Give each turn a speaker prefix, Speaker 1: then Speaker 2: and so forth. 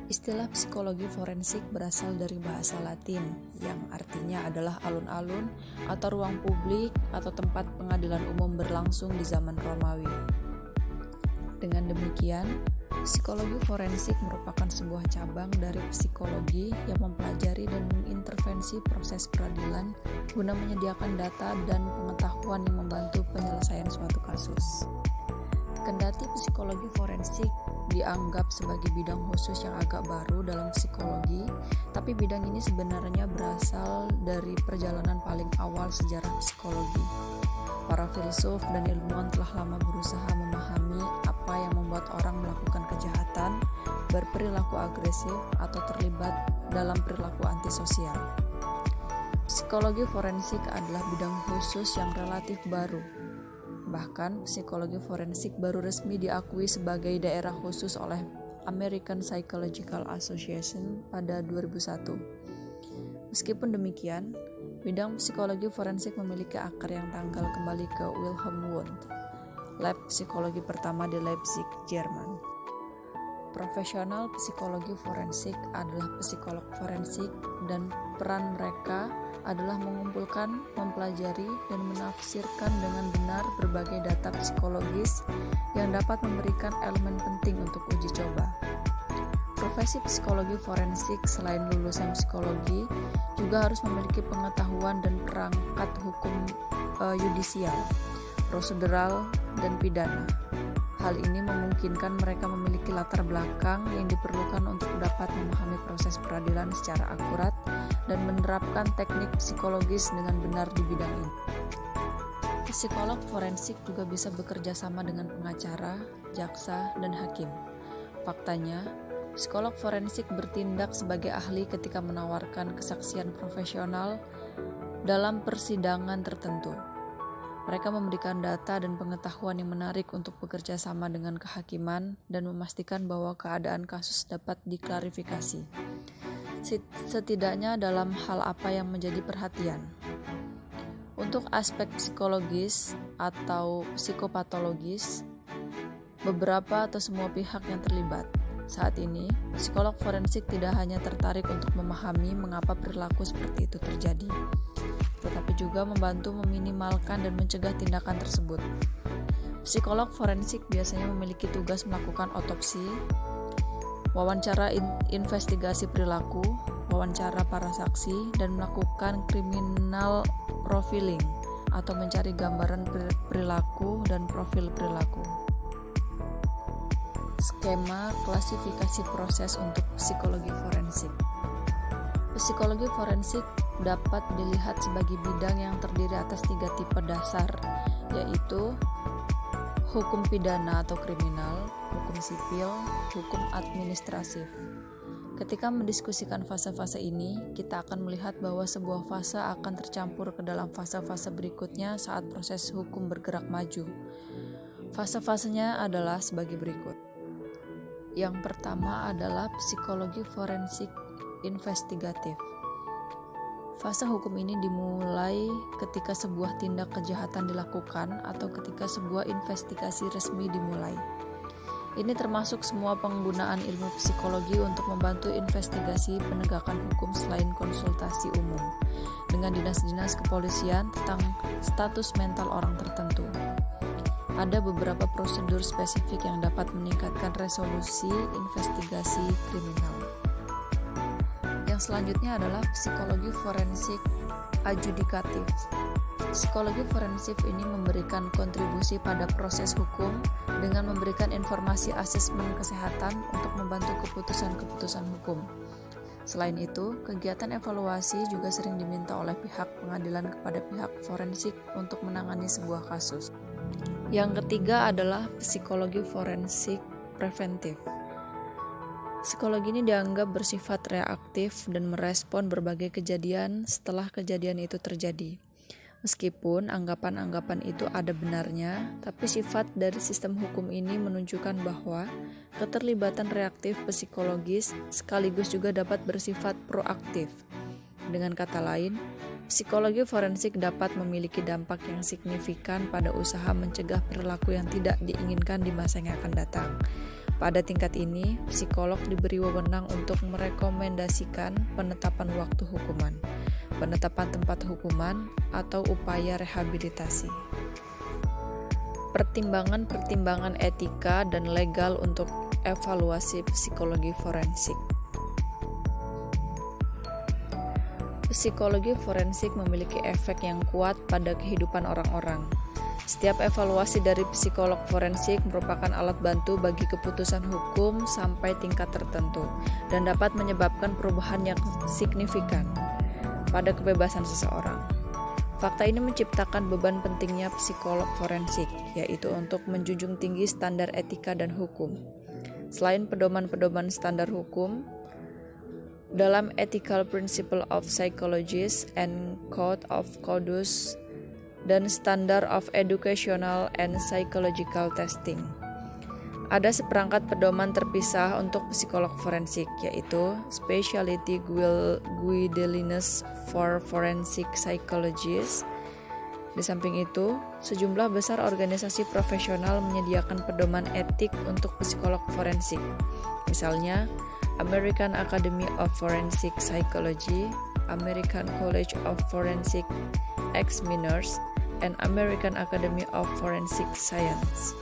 Speaker 1: Istilah psikologi forensik berasal dari bahasa Latin yang artinya adalah alun-alun atau ruang publik atau tempat pengadilan umum berlangsung di zaman Romawi. Dengan demikian, psikologi forensik merupakan sebuah cabang dari psikologi yang mempelajari dan mengintervensi proses peradilan guna menyediakan data dan pengetahuan yang membantu penyelesaian suatu kasus. Kendati psikologi forensik dianggap sebagai bidang khusus yang agak baru dalam psikologi, tapi bidang ini sebenarnya berasal dari perjalanan paling awal sejarah psikologi. Para filsuf dan ilmuwan telah lama berusaha memahami apa yang membuat orang melakukan kejahatan, berperilaku agresif, atau terlibat dalam perilaku antisosial. Psikologi forensik adalah bidang khusus yang relatif baru. Bahkan, psikologi forensik baru resmi diakui sebagai daerah khusus oleh American Psychological Association pada 2001. Meskipun demikian, bidang psikologi forensik memiliki akar yang tanggal kembali ke Wilhelm Wundt, lab psikologi pertama di Leipzig, Jerman. Profesional psikologi forensik adalah psikolog forensik dan peran mereka adalah mengumpulkan, mempelajari, dan menafsirkan dengan benar berbagai data psikologis yang dapat memberikan elemen penting untuk uji coba. Profesi psikologi forensik selain lulusan psikologi juga harus memiliki pengetahuan dan perangkat hukum yudisial, prosedural, dan pidana. Hal ini memungkinkan mereka memiliki latar belakang yang diperlukan untuk dapat memahami proses peradilan secara akurat dan menerapkan teknik psikologis dengan benar di bidang ini. Psikolog forensik juga bisa bekerja sama dengan pengacara, jaksa, dan hakim. Faktanya, psikolog forensik bertindak sebagai ahli ketika menawarkan kesaksian profesional dalam persidangan tertentu. Mereka memberikan data dan pengetahuan yang menarik untuk bekerja sama dengan kehakiman dan memastikan bahwa keadaan kasus dapat diklarifikasi, setidaknya dalam hal apa yang menjadi perhatian. Untuk aspek psikologis atau psikopatologis, beberapa atau semua pihak yang terlibat. Saat ini, psikolog forensik tidak hanya tertarik untuk memahami mengapa perilaku seperti itu terjadi, tetapi juga membantu meminimalkan dan mencegah tindakan tersebut. Psikolog forensik biasanya memiliki tugas melakukan otopsi, wawancara investigasi perilaku, wawancara para saksi, dan melakukan criminal profiling atau mencari gambaran perilaku dan profil perilaku. Skema klasifikasi proses untuk psikologi forensik. Psikologi forensik dapat dilihat sebagai bidang yang terdiri atas 3 tipe dasar, yaitu hukum pidana atau kriminal, hukum sipil, hukum administratif. Ketika mendiskusikan fase-fase ini, kita akan melihat bahwa sebuah fase akan tercampur ke dalam fase-fase berikutnya saat proses hukum bergerak maju. Fase-fasenya adalah sebagai berikut. Yang pertama adalah psikologi forensik investigatif. Fase hukum ini dimulai ketika sebuah tindak kejahatan dilakukan atau ketika sebuah investigasi resmi dimulai. Ini termasuk semua penggunaan ilmu psikologi untuk membantu investigasi penegakan hukum selain konsultasi umum dengan dinas-dinas kepolisian tentang status mental orang tertentu. Ada beberapa prosedur spesifik yang dapat meningkatkan resolusi investigasi kriminal. Yang selanjutnya adalah psikologi forensik adjudikatif. Psikologi forensik ini memberikan kontribusi pada proses hukum dengan memberikan informasi asesmen kesehatan untuk membantu keputusan-keputusan hukum. Selain itu, kegiatan evaluasi juga sering diminta oleh pihak pengadilan kepada pihak forensik untuk menangani sebuah kasus. Yang ketiga adalah psikologi forensik preventif. Psikologi ini dianggap bersifat reaktif dan merespon berbagai kejadian setelah kejadian itu terjadi. Meskipun anggapan-anggapan itu ada benarnya, tapi sifat dari sistem hukum ini menunjukkan bahwa keterlibatan reaktif psikologis sekaligus juga dapat bersifat proaktif. Dengan kata lain, psikologi forensik dapat memiliki dampak yang signifikan pada usaha mencegah perilaku yang tidak diinginkan di masa yang akan datang. Pada tingkat ini, psikolog diberi wewenang untuk merekomendasikan penetapan waktu hukuman, penetapan tempat hukuman, atau upaya rehabilitasi. Pertimbangan-pertimbangan etika dan legal untuk evaluasi psikologi forensik. Psikologi forensik memiliki efek yang kuat pada kehidupan orang-orang. Setiap evaluasi dari psikolog forensik merupakan alat bantu bagi keputusan hukum sampai tingkat tertentu dan dapat menyebabkan perubahan yang signifikan pada kebebasan seseorang. Fakta ini menciptakan beban pentingnya psikolog forensik, yaitu untuk menjunjung tinggi standar etika dan hukum. Selain pedoman-pedoman standar hukum, dalam Ethical Principle of Psychologists and Code of Conduct dan Standard of Educational and Psychological Testing, ada seperangkat pedoman terpisah untuk psikolog forensik, yaitu Specialty Guidelines for Forensic Psychologists. Di samping itu, sejumlah besar organisasi profesional menyediakan pedoman etik untuk psikolog forensik. Misalnya, American Academy of Forensic Psychology, American College of Forensic Examiners, and American Academy of Forensic Science.